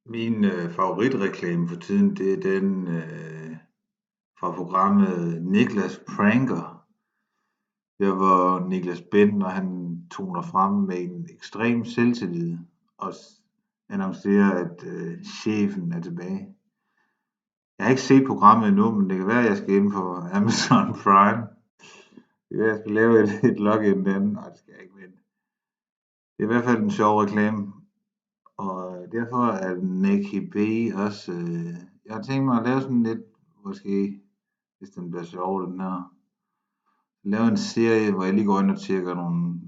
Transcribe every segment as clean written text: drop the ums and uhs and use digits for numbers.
Min favoritreklame for tiden, det er den fra programmet Niklas Pranker. Der hvor Niklas Bentner han toner frem med en ekstrem selvtillid og annoncerer, at chefen er tilbage. Jeg har ikke set programmet endnu, men det kan være, at jeg skal ind på Amazon Prime. Det kan være, at jeg skal lave et login den. Nej, det skal jeg ikke, men det er i hvert fald en sjov reklame. Og derfor er Nicky B også... jeg har tænkt mig at lave sådan lidt, måske, hvis den bliver sjov, den her. Lave en serie, hvor jeg lige går ind og tjekker nogle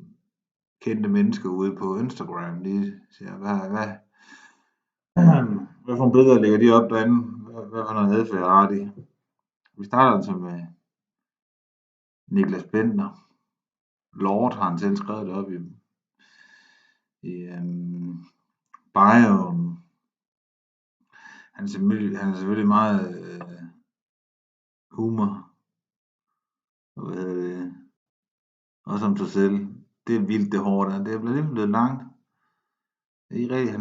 kendte mennesker ude på Instagram. Lige ser, hvad for nogle billeder lægger de op derinde? Hvad for noget adfærd har de? Vi starter altså med Niklas Bentner. Lord har han selv skrevet det op i bioen. Han er selvfølgelig meget humor. Og hvad hedder det? Også om sig selv. Det er vildt, det hårdt. Det er blevet langt. Det er ikke rigtigt.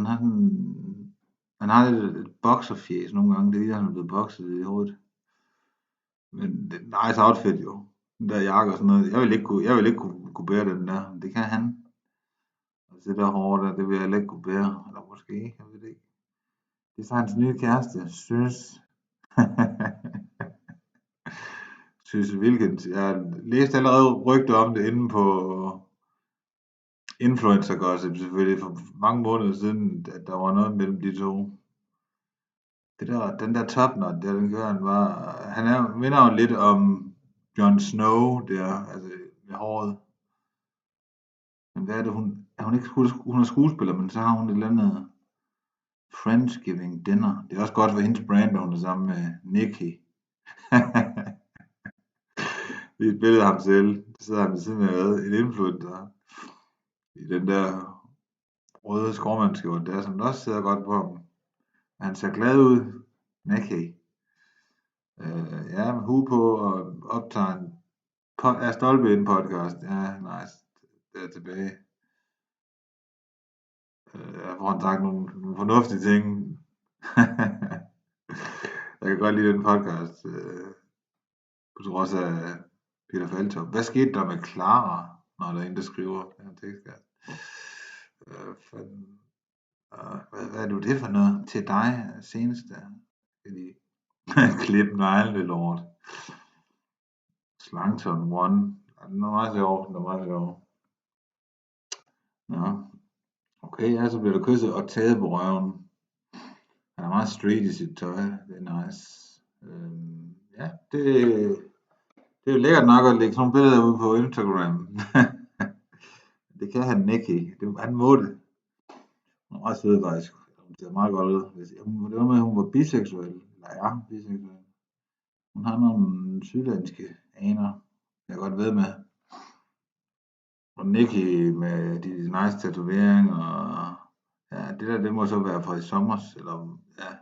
Han har lidt et bokserfjæs nogle gange. Det er lige, han er blevet bokset i hovedet. Men det er nice outfit jo. Den der jakke og sådan noget. Jeg vil ikke kunne bære den der. Det kan han. Altså det der hårde der, det vil jeg heller ikke kunne bære. Eller måske, jeg ved det ikke. Det er så hans nye kæreste, synes. Synes Wilkins. Jeg læste allerede rygter om det inde på Influencer Gossip selvfølgelig for mange måneder siden, at der var noget mellem de to. Den der topnot, den gør han bare. Minder jo lidt om Jon Snow der, altså med håret. Men hvad er det, hun ikke hun er skuespiller, men så har hun et eller andet Friendsgiving dinner. Det er også godt for hendes brand, at hun er sammen med Nicky. Det er et billede af ham selv. Så sidder han ved siden af en influencer i den der røde skovmandskjort der, som også sidder godt på ham. Han ser glad ud. Nicky. Ja, med hue på og optager er Stolpe en podcast. Ja, nice. Det er tilbage. Jeg får han sagt nogle fornuftige ting. Jeg kan godt lide den podcast. På trods af Peter Falktoft. Hvad skete der med Clara, når der er en, der skriver den tekst? Hvad er det for noget til dig seneste? Skal de klippe neglene, lort. Slangton One. Den er meget sjov. Ja. Okay, ja, så bliver du kysset og taget på røven. Han er meget street i sit tøj. Det er nice. Ja, det er jo lækkert nok at lægge sådan nogle billeder ud på Instagram. Det kan han ikke. Han må det. Hun er meget sød faktisk. Hun ser meget godt ud. Det var med, at hun var biseksuel. Eller er biseksuel. Hun har nogle sydlandske aner. Jeg kan godt ved med. Og Nicky med de nice tatoveringer. Ja, det må så være fra i sommers. Eller, ja.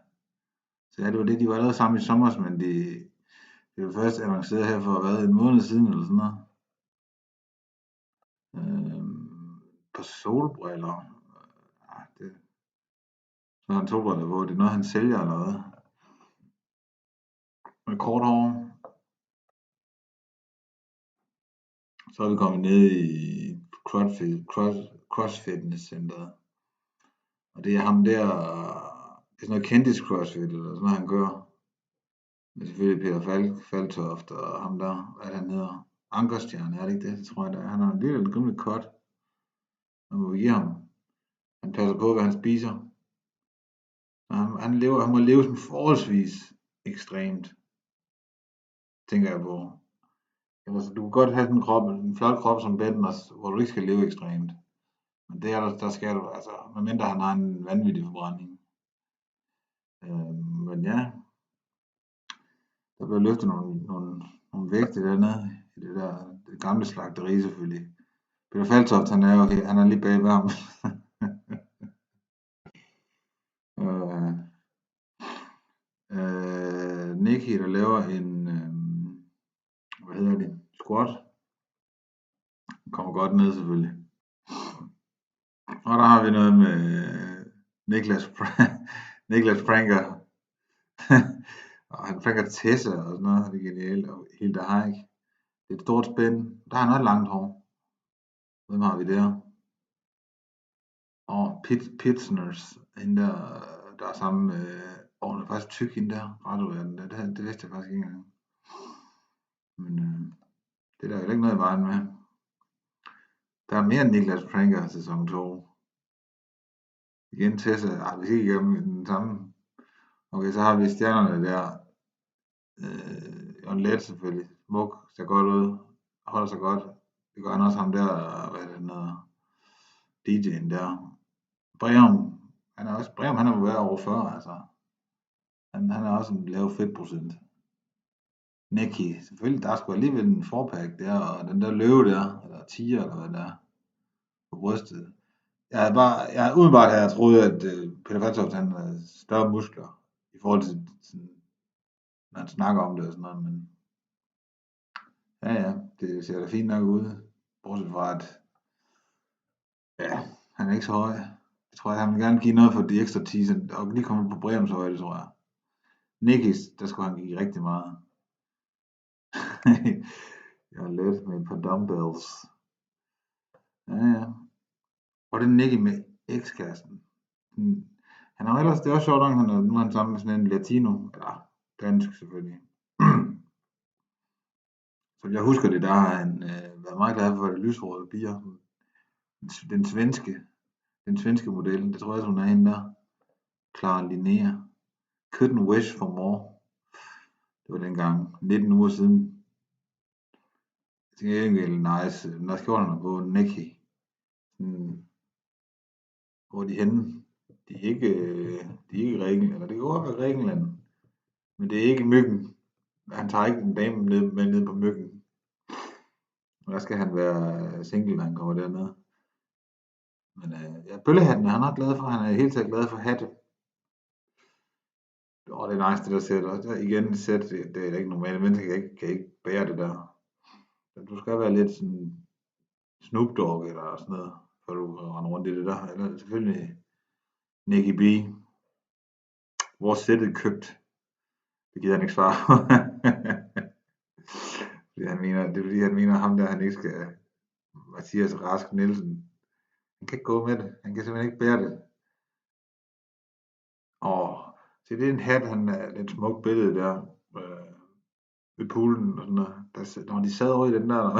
Så ja, det var det, de var lavet sammen i sommers, men det var først annonceret her for en måned siden eller sådan noget. På solbriller. Ja, så har han solbriller på. Det er noget, han sælger eller hvad? Med kort hår. Så er vi kommet ned i CrossFitness centeret. Og det er ham der, det er sådan noget kendis CrossFit, eller sådan noget, han gør. Men selvfølgelig Peter Falktoft og ham der, hvad han hedder. Ankerstjerne, er det ikke det? Det tror jeg, han har en lille rimelig cut. Man må give ham. Han passer på, hvad han spiser. Han må leve sådan forholdsvis ekstremt, tænker jeg på. Altså, du kan godt have en flot krop som Bentners, hvor du ikke skal leve ekstremt. Men det er der skal du, altså, medmindre han har en vanvittig forbrænding. Men ja, der bliver løftet nogle vægte dernede i det gamle slagteri selvfølgelig. Peter Falktoft, han er lige bag ved ham. Nicky, der laver en, hvad hedder det, squat. Kommer godt ned selvfølgelig. Og der har vi noget med Niklas pranker. Og han pranker Tessa og sådan noget. Det er genialt. Og Hilda Haik. Det er et stort spænd. Der har han også langt hår. Hvem har vi der? Og Pitsners. Hende der er sammen med... hun er faktisk tyk, hende der. Radioverden. Det vidste jeg faktisk ikke engang. Men det er der jo ikke noget i vejen med. Der er mere end Niklas Pranker sæson 2. Igen Tessa. Vi skal ikke igennem den samme. Okay, så har vi stjernerne der. Jørgen Let selvfølgelig. Smuk, ser godt ud. Holder sig godt. Det gør han også ham der, hvad er det, den hedder, DJ'en der. Breum, han er jo været over 40, altså. Han er også en lav fedtprocent. Nicky, selvfølgelig, der er sgu alligevel en forpack der, og den der løve der, eller tiger, eller hvad det er, på brystet. Umiddelbart havde jeg troet, at Peter Faltoft, han havde større muskler, i forhold til, sådan, når han snakker om det og sådan noget, men ja, det ser da fint nok ud, bortset fra, at ja, han er ikke så høj. Jeg tror, han vil gerne give noget for de ekstra 10, og lige komme på Brems højde, tror jeg. Nickis, der skulle han give rigtig meget. Jeg er let med et par dumbbells. Ja. Og den Nicky med ekskæresten. Han har ellers, det er også sjovt, at nu er han sammen med sådan en latino, eller dansk selvfølgelig. Så jeg husker det, der har han været meget glad for det lyshårede piger. Den svenske model, det tror jeg, hun er hende der. Clara Linnea. Couldn't wish for more. Det var dengang, 19 uger siden. Det er ikke nice. Når skjorterne på Nicky. Hvor er de henne? De er ikke i Grækenland, eller det kan godt være Grækenland. Men det er ikke Myggen. Han tager ikke en dame med ned på Myggen. Der skal han være single, når han kommer derned. Men bøllehatten han er glad for. Han er helt taget glad for hatte. Det er nice, det der sæt. Og der igen sæt, det er ikke normalt. Mennesker kan ikke bære det der. Du skal være lidt sådan Snoop Dogg eller sådan noget, før du render rundt i det der. Eller selvfølgelig Nicky B. Hvor er sættet købt? Det gider han ikke svare. Det er fordi han mener ham der, han ikke skal, Mathias Rask Nielsen. Han kan ikke gå med det. Han kan simpelthen ikke bære det. Se, det er en hat, han er lidt smukt billede der, ved poolen og sådan noget. Når de sad over i den der,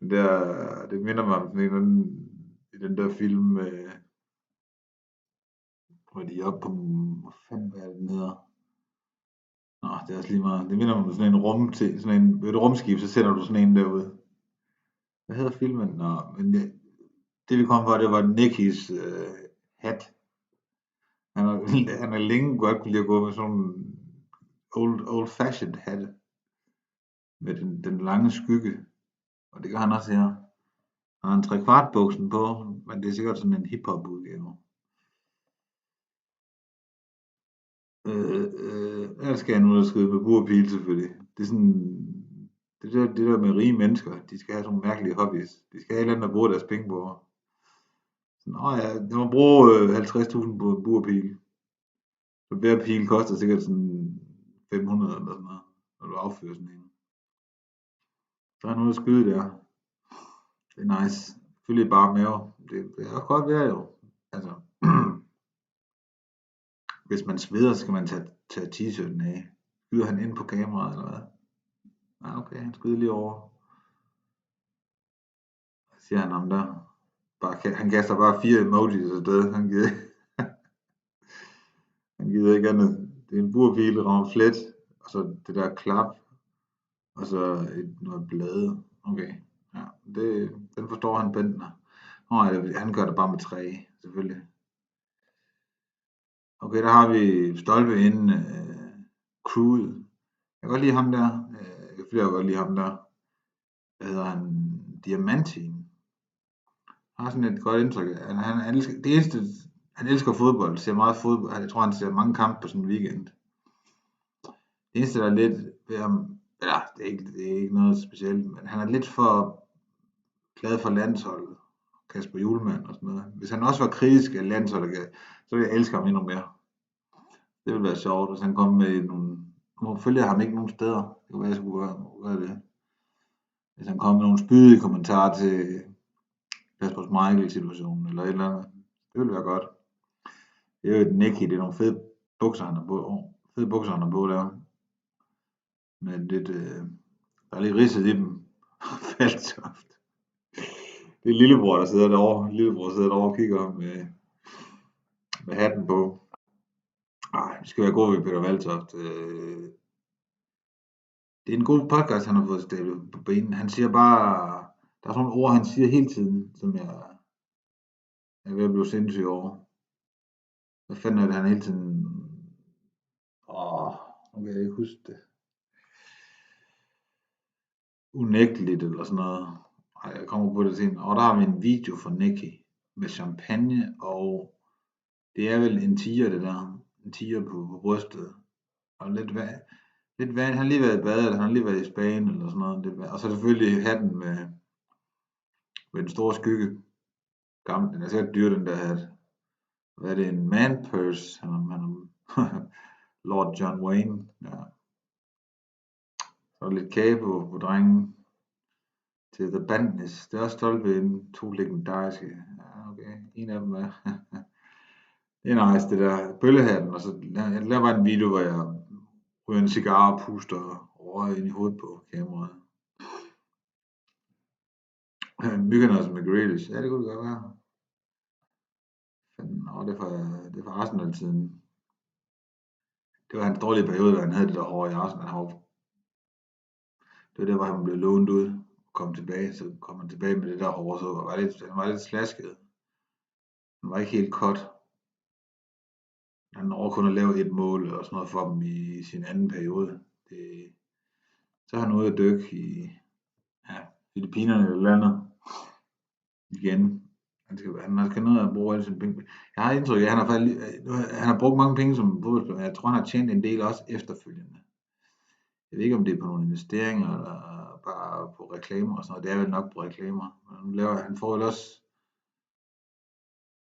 den der, det minder mig om sådan en, i den der film, hvor de er oppe på, hvad fanden er det, den hedder? Nå, det er også lige meget. Det minder mig om sådan en ved et rumskib, så sender du sådan en derude. Hvad hedder filmen? Nå, men det vi kom fra, det var Nickys hat. Han er længe godt kunne lide at gå med sådan en old fashioned hat. Med den lange skygge. Og det gør han også her. Han har en trekvart buksen på, men det er sikkert sådan en hiphop udgave. Ellers skal han ud og skrive med burpil selvfølgelig. Det er sådan, det der med rige mennesker, de skal have sådan nogle mærkelige hobbies. De skal have et eller andet at bruge deres penge på. Sådan, det må bruge 50.000 på en burpil. Så hver pil koster sikkert sådan 500 eller sådan noget, når du affører sådan en. Så er han ude at skyde der. Det er nice. Selvfølgelig bare mave. Det er også godt være jo. Altså, hvis man sveder, så skal man tage t-shirten af. Skyder han ind på kameraet, eller hvad? Okay, han skyder lige over. Hvad siger han om der? Han kaster bare 4 emojis afsted. Han gider ikke andet. Det er en burpil, rammer flet, og så det der klap, og så noget blade. Okay, ja, den forstår han Bentner. Han gør det bare med 3, selvfølgelig. Okay, der har vi Stolpe inden crewet. Jeg kan godt lide ham der. Jeg kan godt lide ham der. Hvad hedder han? Diamantin. Han har sådan et godt indtryk. Han elsker fodbold. Ser meget fodbold. Jeg tror, han ser mange kampe på sådan en weekend. Det eneste, der er lidt ved ham, eller det er ikke noget specielt, men han er lidt for glad for landsholdet. Kasper Hjulmand og sådan noget. Hvis han også var kritisk af landsholdet, så vil jeg elske ham endnu mere. Det ville være sjovt, hvis han kom med nogle... Nu følger jeg ham ikke nogen steder. Det kunne være, jeg skulle gøre det. Hvis han kom med nogle spydige kommentarer til Kasper Schmeichel-situationen, eller et eller andet. Det ville være godt. Det er jo et Nicky, det er nogle fede bukser, han har på. Fede bukser, han har på der. Men lidt... der er lidt ridset i dem. Faltoft. Det er lillebror, der sidder derovre. Lillebror sidder derovre og kigger ham med hatten på. Ej, det skal være god ved Peter Valtoft. Det er en god podcast, han har fået stablet på benen. Han siger bare... Der er sådan nogle ord, han siger hele tiden, som jeg er ved at blive sindssyg over. Hvad fanden er det, han hele tiden... nu kan jeg ikke huske det. Unægteligt eller sådan noget. Ej, jeg kommer på det senere. Og der har vi en video fra Nicky med champagne, og det er vel en tiger, det der. En tiger på brystet. Og lidt vand. Han har lige været i bad, eller han har lige været i Spanien, eller sådan noget. Lidt vand. Og så selvfølgelig hatten med den store skygge. Gammel, den er sikkert dyr, den der hat. Hvad er det, en man purse? Han Lord John Wayne. Ja. Så lidt kage på drengen. Til The Bandits. Det er også stolt ved en 2 legendariske. Ja, okay. En af dem er... det er nice, det der bøllehatten. Og så jeg laver bare en video, hvor jeg ryger en cigar og puster røg ind i hovedet på kameraet. Myggerne også med Grealish. Ja, det kunne det godt være. Det er fra Arsenal-tiden. Det var hans dårlige periode, da han havde det der hår i Arsenal. Det var der, hvor han blev lånt ud og kom tilbage. Så kom han tilbage med det der hår, så han var lidt slasket. Han var ikke helt cut. Han når kun at lave et mål og sådan noget for dem i sin anden periode. Så er han ude at dykke i Filippinerne eller andet igen. Han skal ned og bruge alle sine penge. Jeg har indtryk af, at han har brugt mange penge som fodboldspiller. Jeg tror, han har tjent en del også efterfølgende. Jeg ved ikke, om det er på nogle investeringer eller bare på reklamer og sådan noget. Det er vel nok på reklamer. Han får vel også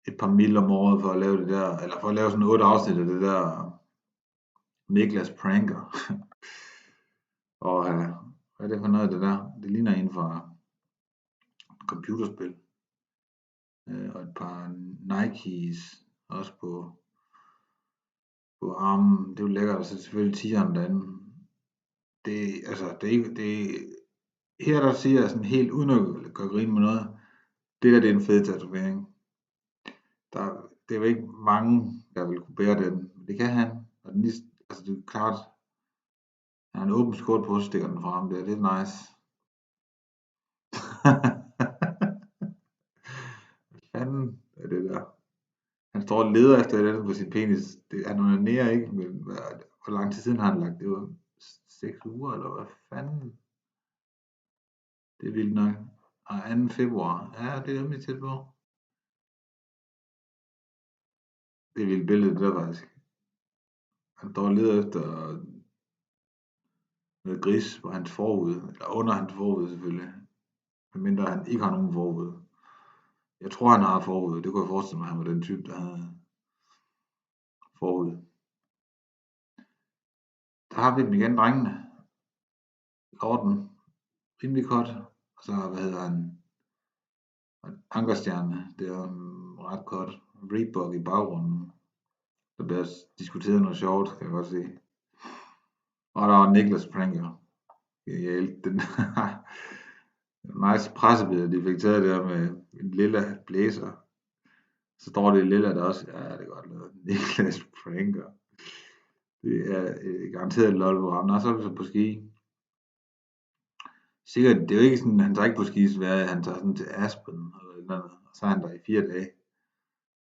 et par mil om året for at lave det der, eller for at lave sådan 8 afsnit af det der Niklas Pranker. Og hvad er det for noget det der? Det ligner en fra computerspil. Og et par Nikes også på armen. Det er jo lækkert, og så selvfølgelig tigeren derinde. Her der siger jeg sådan helt uden at gøre grin med noget, det der det er en fed tatovering. Det er jo ikke mange, der vil kunne bære den. Det kan han. Og det er klart, han har en åben skål på, så stikker den frem. Det er lidt nice. Hvad fanden er det der? Han står og leder efter et andet på sin penis. Han onanerer ikke, men hvor lang tid siden har han lagt det? Var 6 uger, eller hvad fanden? Det er vildt nok. Og 2. februar. Ja, det er rimelig tæt på. Det er vildt billede, det der faktisk. Han står og leder efter noget gris på hans forud. Eller under hans forud selvfølgelig. Medmindre han ikke har nogen forud. Jeg tror, han har forud. Det kunne jeg forestille mig, at han var den type, der havde forud. Der har vi dem igen, drengene. Lorden. Rimelig kort. Og så, hvad hedder han? Ankerstjerne. Det er ret kort. Reebok i baggrunden. Der bliver diskuteret noget sjovt, kan jeg godt se. Og der var Niklas Pranker. Genialt. Den nice pressebillede, de fik taget der med en lille blæser. Så står det i lilla der også. Ja, det er godt lavet. Niklas Pranker. Det er garanteret et lol-program. Nå, så er vi så på ski. Sikkert, det er jo ikke sådan, han tager ikke på ski i Sverige, han tager sådan til Aspen eller et eller andet. Og så er han der i 4 dage.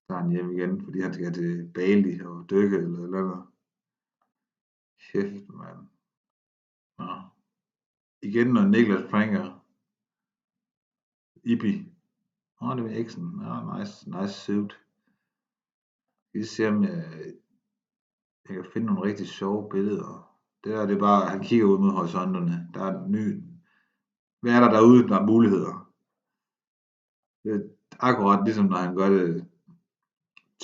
Så er han hjem igen, fordi han skal til Bali og dykke eller et eller andet. Kæft, mand. Nå. Igen noget Niklas Pranker. Ibi. Det er med eksen. Nice suit. Vi ser om jeg kan finde nogle rigtig sjove billeder. Det er bare, han kigger ud mod horisonterne. Der er hvad er der derude, der er muligheder? Det er akkurat ligesom når han gør det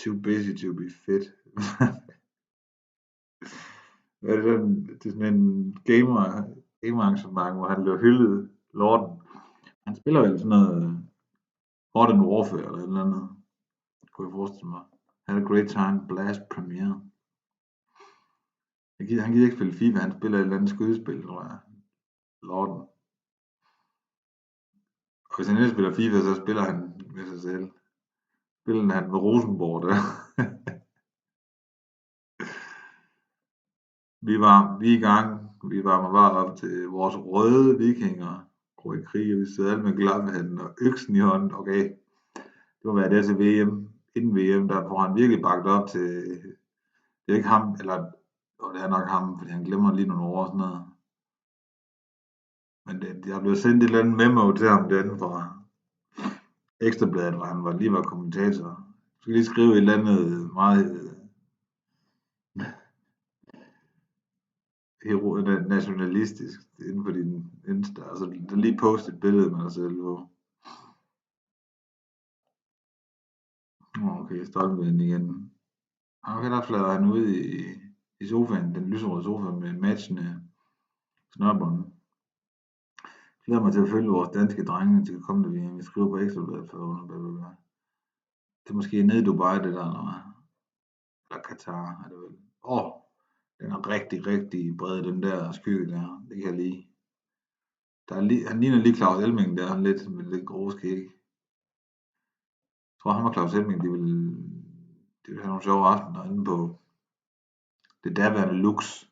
Too busy to be fit. Hvad er det sådan en gamer-arrangement, hvor han blev hyldet, Lorden. Han spiller vel sådan noget Modern Warfare eller et eller andet, kunne jeg forestille mig. Had a great time, blast premiere. Han gider ikke spille FIFA, han spiller et eller andet skydespil, tror jeg. Lorden. Og hvis han ikke spiller FIFA, så spiller han med sig selv. Spiller han med Rosenborg der. Vi er i gang. Vi varmer bare op til vores røde vikinger. Går i krig, og vi sidder alle med glaphatten og øksen i hånden. Okay, det må være der til VM. Inden VM, der får han virkelig bakket op til... Det er ikke ham, eller... Og det er nok ham, fordi han glemmer lige nogle ord og sådan noget. Men jeg er blevet sendt et eller andet memo til ham den fra Ekstrabladet, hvor han lige var kommentator. Du skal lige skrive et eller andet meget nationalistisk inden for din Insta. Altså, der lige poste et billede med dig selv på. Okay, stolpen igen. Okay, der flader han ud i sofaen, den lyserøde sofa med matchende snørbånd. Glæder mig til at følge vores danske drenge til kommende VM. Vi skriver på Ekstrabladet for under. Det er måske nede i Dubai, det der, eller Katar, er det vel. Den er rigtig, rigtig bred, den der skygge der. Det kan jeg lide. Han ligner lige Claus Elming der, lidt med lidt grove skæg. Jeg tror, ham og Claus Elming, de vil have nogle sjove aftener inde på det derværende Lux.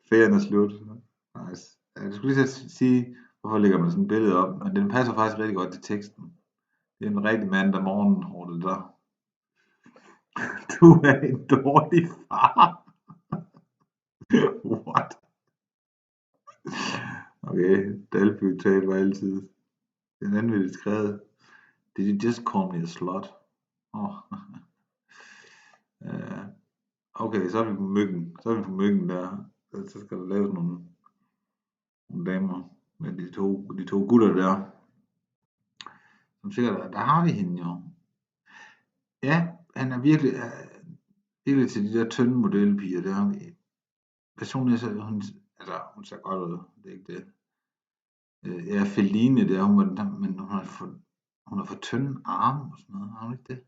Ferien er slut. Nice. Jeg skulle lige sige, hvorfor lægger man sådan et billede op, men den passer faktisk rigtig godt til teksten. Det er en rigtig mandag morgen, hvor det der. Du er en dårlig far. What? Okay, Dalby tale var altid. Det er vanvittigt skrevet. Did you just call me a slut? Okay, så er vi på myggen der. Så skal der laves nogle damer med de to gutter der. Som sikkert, der har vi hende jo. Ja, han er virkelig til de der tynde modelpiger der. Personligt så hun ser godt ud, det er ikke det. Ja, Feline der, men hun har for tynde arme og sådan noget, har hun ikke det?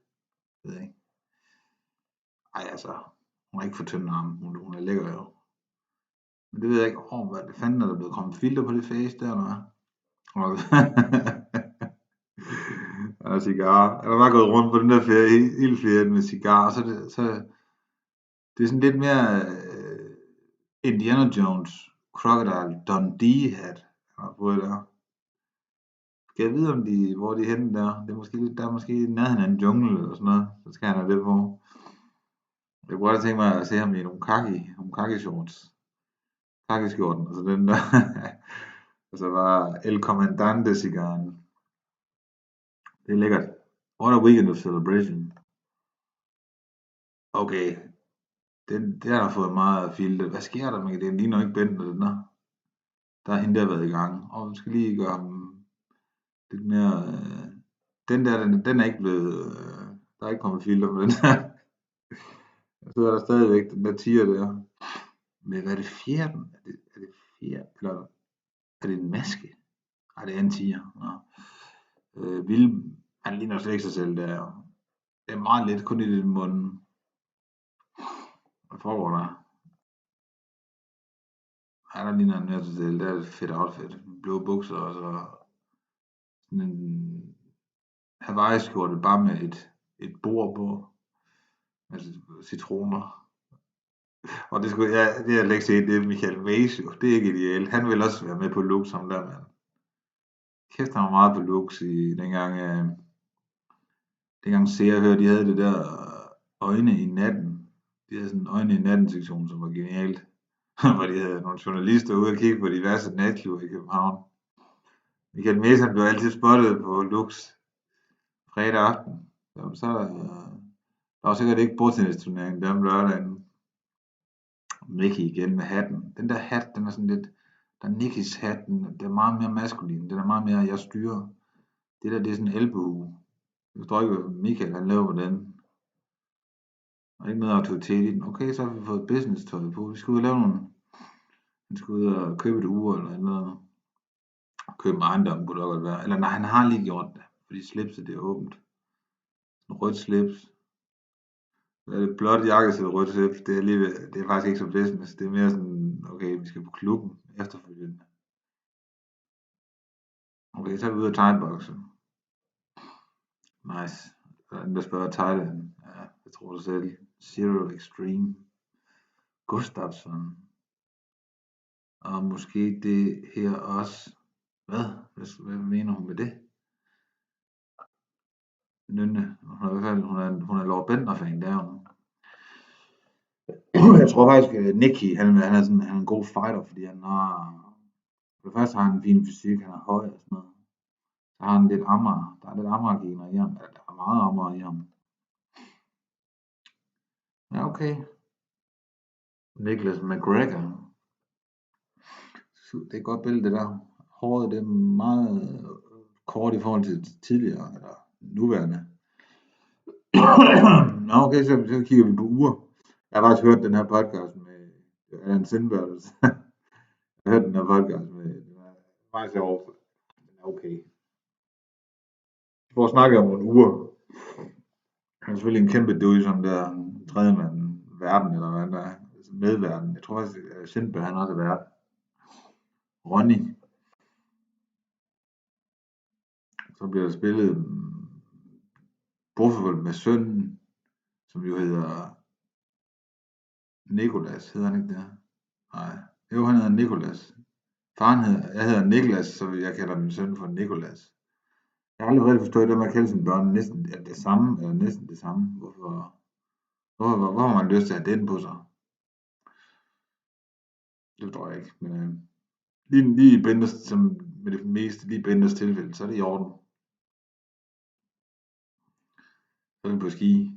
Det ved jeg ikke. Ej, altså, hun har ikke for tynde arme, hun er lækker jo. Men det ved jeg ikke, hvad fanden er der blevet kommet filter på det face der, eller hvad? Og cigar. Jeg har bare gået rundt på den der ildfjerde med cigar, så det er sådan lidt mere Indiana Jones Crocodile Dundee hat, han har fået der. Skal jeg vide, hvor de er henne der? Det er måske der er måske i nærheden af en jungle eller sådan noget, så skal han have det på. Jeg kunne godt tænke mig at se ham i nogle kaki shorts. Kaki-skjorten, altså den der. Og så var El Comandante cigaren. Det er lækkert. What a weekend of celebration. Okay. Det har fået meget filter. Hvad sker der med det? Den ligner ikke Bent, den der. Der har hende der været i gang. Og vi skal lige gøre ham lidt mere... Den der, den er ikke blevet... der er ikke kommet filter på den der. Så er der stadigvæk den der tiger der. Men hvad er det fjerden? Er det fjerde? Eller er det en maske? Nej, det er en tiger. Han ligner slet ikke sig selv der. Det er meget let, kun i den munden. Hvad foregår der? Ja, der ligner han mere sig selv. Det er et fedt outfit. Blå bukser og så sådan en Hawaii-skjorte bare med et bord på. Med citroner. Og det skulle det har jeg ikke set, det er Michael Mace, det er ikke ideelt. Han vil også være med på Lux som der mand. Kæft, han var meget på Lux i dengang Se og Hør, de havde det der øjne i natten. De havde sådan en øjne i natten sektion, som var genialt. Hvor de havde nogle journalister ude og kigge på diverse natklubber i København. Michael Mace, han blev altid spottet på Lux fredag aften. Så der var sikkert ikke bordtennisturnering der om lørdagen. Nicky igen med hatten. Den der hat, den er sådan lidt... Der er Nickys hat, den er meget mere maskulin. Den er meget mere, jeg styrer. Det der, det er sådan en albue. Jeg forstår ikke, hvad Michael han laver med den. Og ikke noget autoritet i den. Okay, så har vi fået business tøj på. Vi skal ud og lave nogle... Vi skal ud og købe et ur eller noget. Købe en ejendom kunne det godt være. Eller nej, han har lige gjort det. Fordi slipset det er åbent. En rødt slips. Er det blåt jakkesæt og rødt slips? Det er faktisk ikke så business. Det er mere sådan, okay, vi skal på klubben efterfølgende. Okay, så er vi ude af thai-bokse. Nice. Der er den, der spørger Thailand. Ja, jeg tror du selv. Zero Extreme. Gustafsson. Og måske det her også. Hvad mener hun med det? Nynne. Hun er i hvert fald, hun er Laura Bentner-fan, det er hun. Jeg tror faktisk, Nicky, han er en god fighter, fordi for det første har han en fin fysik, han er høj og sådan noget. Så har han lidt der er lidt Amager-gener i ham, eller der er meget Amager i ham. Ja, okay. Nicholas McGregor. Det er et godt billede, det der. Håret, det er meget kort i forhold til tidligere, eller nuværende. Nå, okay, så kigger vi på uger. Jeg har faktisk hørt den her podcast med Allan Sindberg. Jeg har hørt den her podcast med, den er meget sjov. Den er okay. Vi får snakket om nogle uger. Han er selvfølgelig en kæmpe dude, som der tredje mand verden, eller hvad der er. Altså medverden. Jeg tror faktisk, at Sindberg han også er vært. Ronny. Så bliver der spillet bordfodbold med sønnen, som jo hedder Nikolas. Hedder han ikke det? Nej. Jo, han hedder Nikolas. Jeg hedder Niklas, så jeg kalder min søn for Nikolas. Jeg har aldrig rigtig forstået det med at kalde sine børn næsten det samme, eller næsten det samme. Hvorfor har man lyst til at have den på sig? Det forstår jeg ikke. Men lige Benders, som med det meste, lige Benders tilfælde, så er det i orden. Så er vi på ski.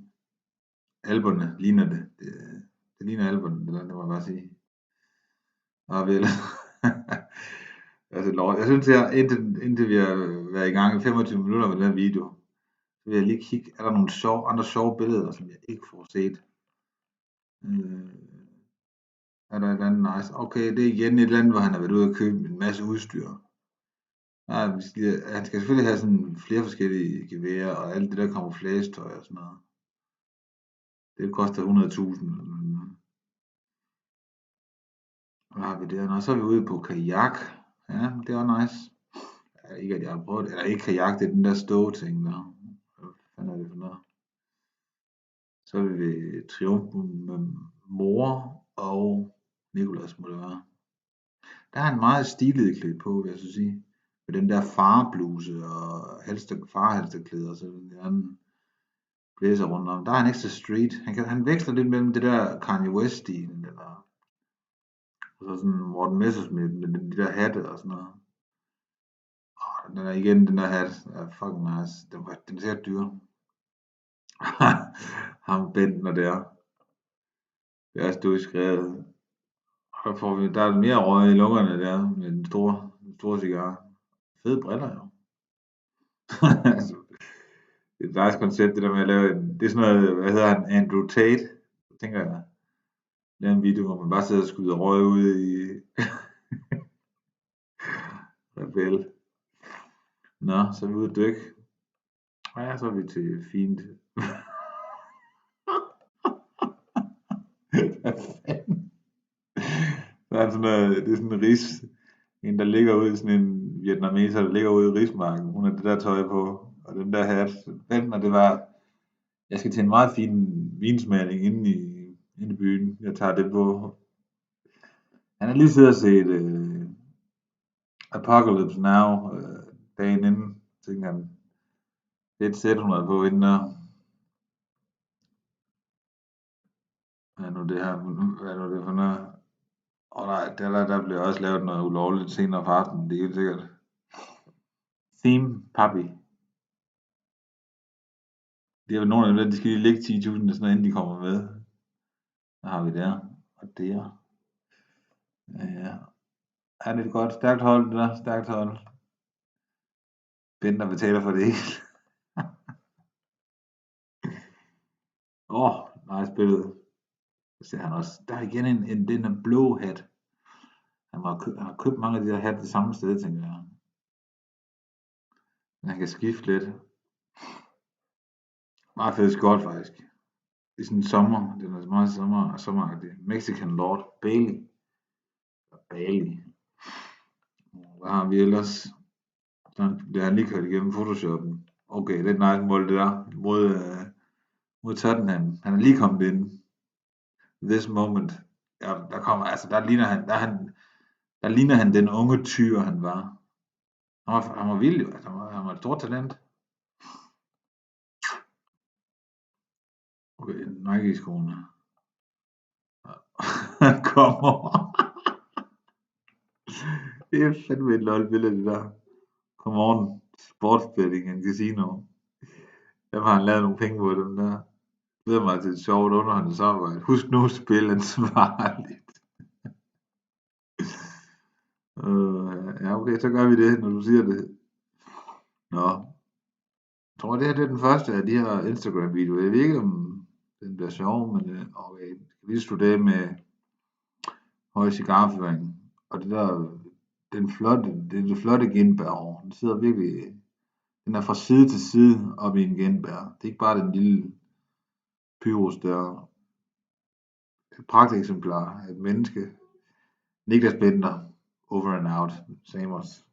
Alberne ligner det. Det ligner alberne, det må jeg bare sige. Og vel. Altså, jeg synes, indtil vi har været i gang i 25 minutter med den her video, så vil jeg lige kigge, er der nogle andre sjove billeder, som jeg ikke får set? Er der et eller andet nice? Okay, det er igen et eller andet, hvor han har været ude og købe en masse udstyr. Ja, han skal selvfølgelig have sådan flere forskellige geværer, og alt det der camouflage-tøj og sådan noget. Det koster 100.000. Hvad har vi der? Nå, så er vi ude på kajak. Ja, det er nice. Ja, ikke at jeg har prøvet det. Eller ikke kajak, det er den der ståting der. Hvad fanden er det for noget? Så er vi ved triumfen med mor og Nicolas, må det være. Der er han meget stilet klædt på, vil jeg så sige. Med den der farbluse og farhalsterklæder og sådan en anden blæser rundt om. Der er han ekstra street. Han veksler lidt mellem det der Kanye West-stilen, eller og så sådan Morten Messerschmidt med de der hatte og sådan noget. Den der hat er fucking nice. Den er sikkert dyr. Ham Bentner der. Det er stået skrevet. Der er mere røg i lungerne der med den store cigar. Fede briller jo. Altså, det er et nice koncept, det der med at lave det er sådan noget, hvad hedder han, Andrew Tate, tænker jeg. Lave en video, hvor man bare sidder og skyder røg ud i rebel. Nå, så er vi ude at dykke. Og ja, så er vi til fint. Hvad fanden? Der er sådan noget, det er sådan en en der ligger ude i sådan en vietnameser, der ligger ude i rismarken. Hun har det der tøj på, og den der hat. Og det var, jeg skal til en meget fin vinsmagning inde i byen. Jeg tager det på. Han har lige siddet og set Apocalypse Now dagen inden, tænker han. Det er et sæt, hun havde på inden der. Hvad er nu det her? Hvad er nu det for noget? Nej, der bliver også lavet noget ulovligt senere på aftenen, det er helt sikkert. Theme Papi. Det er jo nogle af dem der, de skal lige lægge 10.000 og sådan noget, inden de kommer med. Der har vi der. Og der. Ja. Er det et godt, stærkt hold, det der? Stærkt hold. Bender betaler for det hele. Nice billede. Så ser han også, der er igen den er blå hat. Han har købt mange af de der hat det samme sted, tænker jeg. Men han kan skifte lidt. Meget fed skot, faktisk. I sådan en sommer. Den er meget sommeragtig. Mexican Lord Bailey. Bailey. Hvad har vi ellers? Så bliver han lige kørt igennem Photoshoppen. Okay, det er et nice mål, det der. Mod Tottenham. Han er lige kommet ind. This moment. Ja, der kommer, altså der ligner han den unge tyr, han var. Han var vild jo, altså, han var et stort talent. Okay, Nike-skoene. Han kommer. Det er fandme et lol billede, det der. Come on, sportsbetting and casino. Dem har han lavet nogle penge på, dem der. Det er mig til et sjovt underholdningsarbejde. Husk nu at spille ansvarligt. Ja, okay, så gør vi det, når du siger det. Nå, jeg tror, det her det er den første af de her Instagram-videoer. Jeg ved ikke, om den bliver sjov, men okay. Vi slutter med høj cigarføring. Og det der, det flotte genbær. Den sidder virkelig, den er fra side til side op i en genbær. Det er ikke bare den lille pyrus der. Et pragteksemplar af et menneske. Niklas Bender, over and out. Same os.